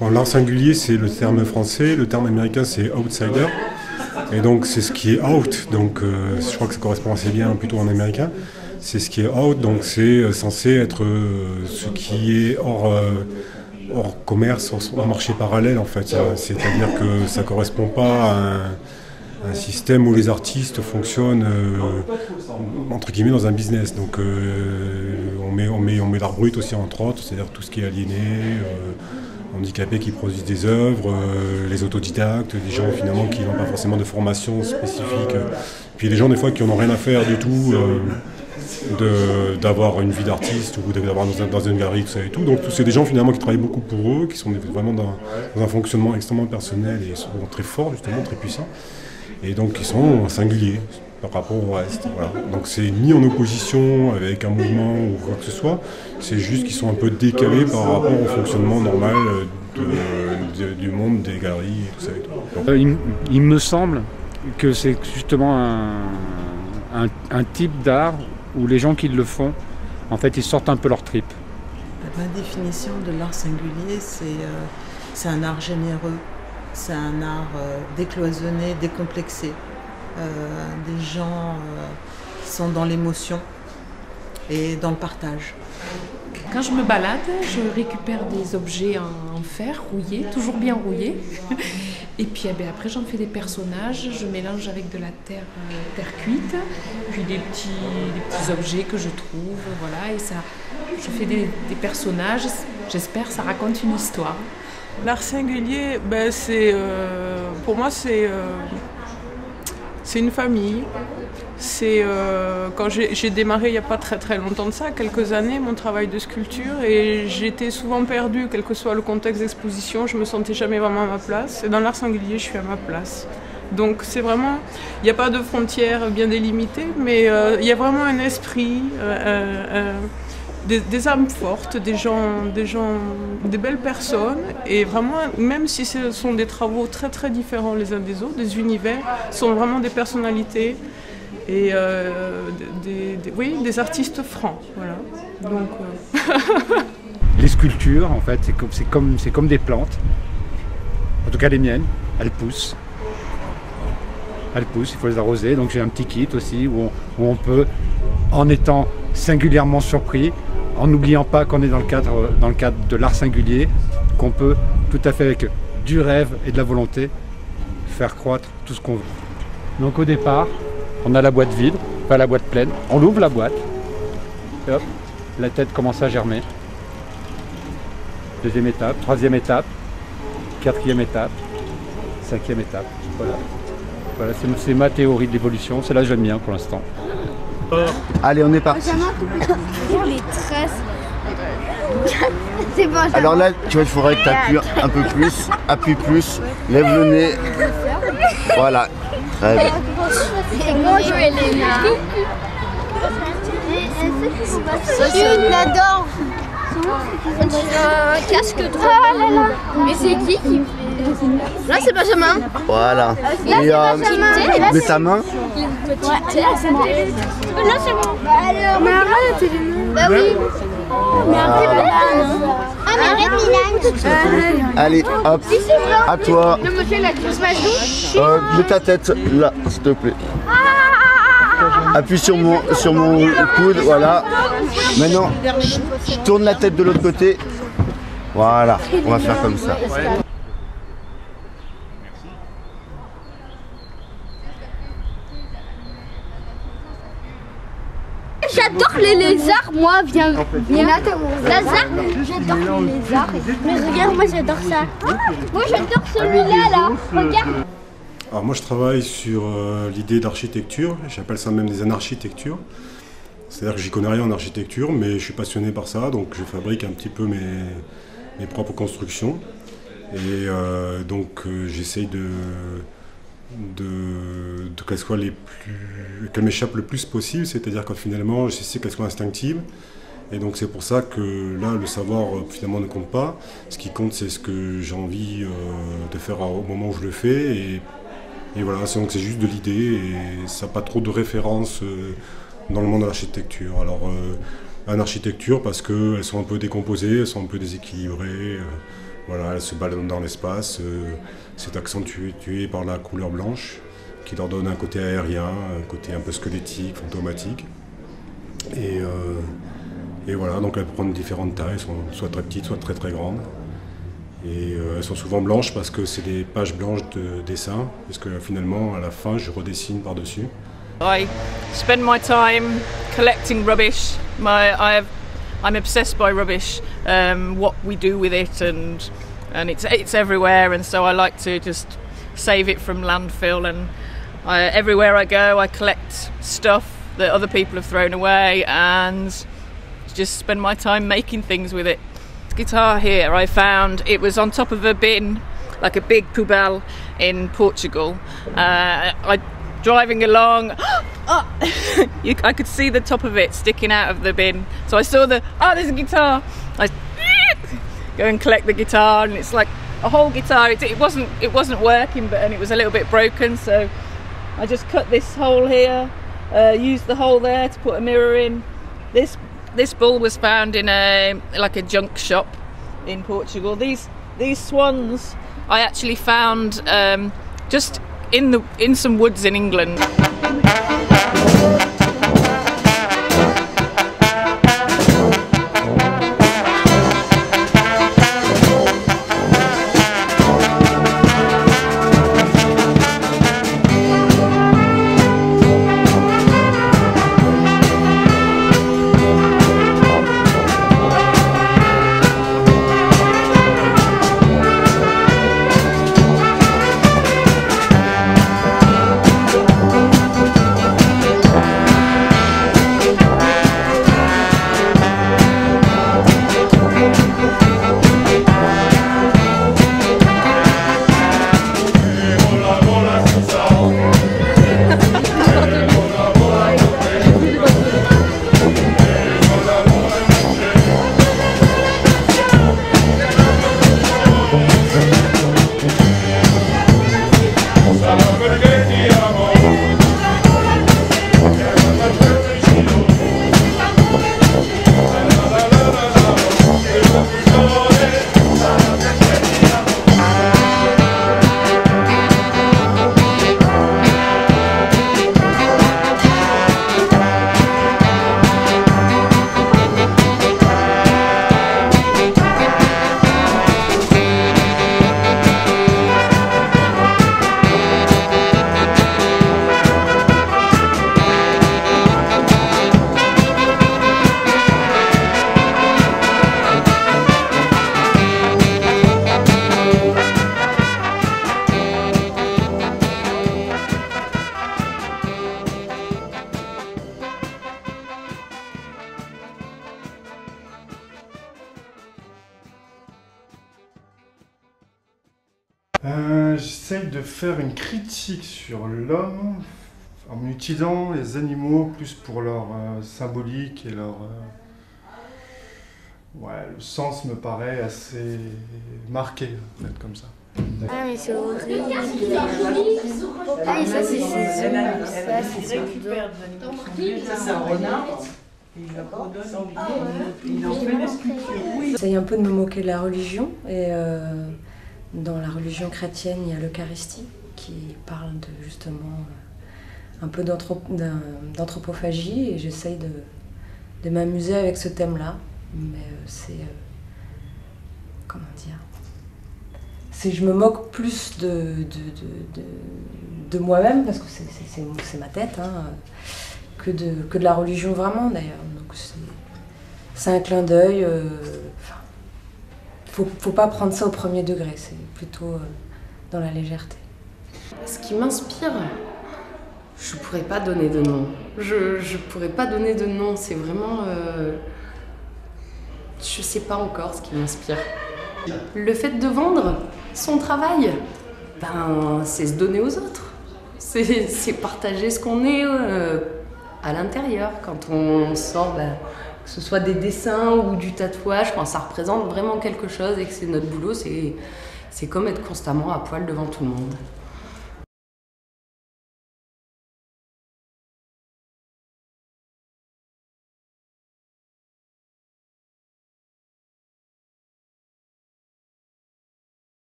Bon, l'art singulier, c'est le terme français, le terme américain, c'est outsider. Et donc, c'est ce qui est out. Donc, je crois que ça correspond assez bien plutôt en américain. C'est ce qui est out, donc c'est censé être ce qui est hors commerce, hors marché parallèle en fait. C'est-à-dire que ça ne correspond pas à un système où les artistes fonctionnent entre guillemets dans un business. Donc on met l'art brut aussi entre autres, c'est-à-dire tout ce qui est aliéné, handicapés qui produisent des œuvres, les autodidactes, des gens finalement qui n'ont pas forcément de formation spécifique, puis les gens des fois qui n'en ont rien à faire du tout. D'avoir une vie d'artiste ou d'avoir dans une galerie, tout ça et tout. Donc c'est des gens finalement qui travaillent beaucoup pour eux, qui sont vraiment dans un fonctionnement extrêmement personnel et souvent très fort, justement, très puissant. Et donc ils sont singuliers par rapport au reste. Voilà. Donc c'est ni en opposition avec un mouvement ou quoi que ce soit, c'est juste qu'ils sont un peu décalés par rapport au fonctionnement normal du monde des galeries et tout ça et tout. Il me semble que c'est justement un type d'art où les gens qui le font, en fait, ils sortent un peu leur trip. Ma définition de l'art singulier, c'est un art généreux, c'est un art décloisonné, décomplexé. Des gens qui sont dans l'émotion et dans le partage. Quand je me balade, je récupère des objets en fer rouillés, toujours bien rouillés. Et puis après j'en fais des personnages, je mélange avec de la terre cuite, puis des petits objets que je trouve, voilà, et ça, je fais des personnages, j'espère ça raconte une histoire. L'art singulier, pour moi c'est une famille. Quand j'ai démarré il n'y a pas très longtemps de ça, quelques années, mon travail de sculpture, et j'étais souvent perdue, quel que soit le contexte d'exposition, je me sentais jamais vraiment à ma place. Et dans l'art singulier, je suis à ma place. Donc c'est vraiment, il n'y a pas de frontières bien délimitées, mais il y a vraiment un esprit, des âmes fortes, des belles personnes, et vraiment, même si ce sont des travaux très différents les uns des autres, des univers, sont vraiment des personnalités. Et des artistes francs, voilà. Donc, Les sculptures, en fait, c'est comme des plantes. En tout cas, les miennes, elles poussent. Elles poussent, il faut les arroser. Donc j'ai un petit kit aussi où on peut, en étant singulièrement surpris, en n'oubliant pas qu'on est dans le cadre de l'art singulier, qu'on peut tout à fait avec du rêve et de la volonté faire croître tout ce qu'on veut. Donc au départ, on a la boîte vide, pas la boîte pleine. On ouvre la boîte. Et hop, la tête commence à germer. Deuxième étape, troisième étape, quatrième étape, cinquième étape. Voilà, c'est ma théorie de l'évolution. C'est là que j'aime bien pour l'instant. Allez, on est parti. Les tresses. C'est bon. Alors là, tu vois, il faudrait que tu appuies un peu plus. Appuie plus. Lève le nez. Voilà. Très bien. Bonjour Elena. Je l'adore. Un casque de drôle. Mais c'est qui fait? Là c'est Benjamin. Voilà. Là c'est Benjamin. Mets ta main. Là c'est bon. Mais arrête. Bah oui. Mais arrête. Ah mais arrête Milan. Allez, hop. À toi. Le monsieur la touche. Mets ta tête là, s'il te plaît. Appuie sur mon coude, voilà. Maintenant, je tourne la tête de l'autre côté. Voilà, on va faire comme ça. J'adore les lézards, moi, viens. Lazare, j'adore les lézards. Mais regarde, moi j'adore ça. Moi j'adore celui-là, là. Regarde. Alors moi je travaille sur l'idée d'architecture, j'appelle ça même des anarchitectures. C'est-à-dire que j'y connais rien en architecture, mais je suis passionné par ça, donc je fabrique un petit peu mes propres constructions. Et j'essaye qu'elles m'échappent le plus possible, c'est-à-dire que finalement j'essaie qu'elles soient instinctives. Et donc c'est pour ça que là le savoir finalement ne compte pas. Ce qui compte c'est ce que j'ai envie de faire au moment où je le fais. Et voilà, donc c'est juste de l'idée et ça n'a pas trop de références dans le monde de l'architecture. Alors en architecture parce qu'elles sont un peu décomposées, elles sont un peu déséquilibrées. Voilà, elles se baladent dans l'espace, c'est accentué par la couleur blanche qui leur donne un côté aérien, un côté un peu squelettique, fantomatique. Et voilà, donc elles prennent différentes tailles, elles sont soit très petites, soit très très grandes. Et elles sont souvent blanches parce que c'est des pages blanches de dessin, parce que finalement à la fin je redessine par-dessus. I spend my time collecting rubbish. I'm obsessed by rubbish, what we do with it, and it's everywhere. And so I like to just save it from landfill. And everywhere I go, I collect stuff that other people have thrown away, and just spend my time making things with it. This guitar here, I found it was on top of a bin, like a big poubelle in Portugal. Driving along, I could see the top of it sticking out of the bin. So I saw there's a guitar. I go and collect the guitar, and it's like a whole guitar. It wasn't working, and it was a little bit broken. So I just cut this hole here, used the hole there to put a mirror in. This bull was found in a junk shop in Portugal. These swans I actually found just in some woods in England. J'essaye de faire une critique sur l'homme en utilisant les animaux plus pour leur symbolique et leur... le sens me paraît assez marqué, en fait, comme ça. Ah mais c'est horrible. Ah et ça c'est ses C'est un renard. J'essaye un peu de me moquer de la religion et dans la religion chrétienne il y a l'Eucharistie qui parle justement un peu d'anthropophagie et j'essaye de m'amuser avec ce thème-là, mais c'est comment dire, je me moque plus de moi-même parce que c'est ma tête hein, que de la religion vraiment d'ailleurs. Donc c'est un clin d'œil. Faut pas prendre ça au premier degré, c'est plutôt dans la légèreté. Ce qui m'inspire, je pourrais pas donner de nom. Je pourrais pas donner de nom, c'est vraiment... je sais pas encore ce qui m'inspire. Le fait de vendre son travail, c'est se donner aux autres. C'est partager ce qu'on est à l'intérieur. Quand on sort, que ce soit des dessins ou du tatouage, ça représente vraiment quelque chose et que c'est notre boulot, c'est comme être constamment à poil devant tout le monde.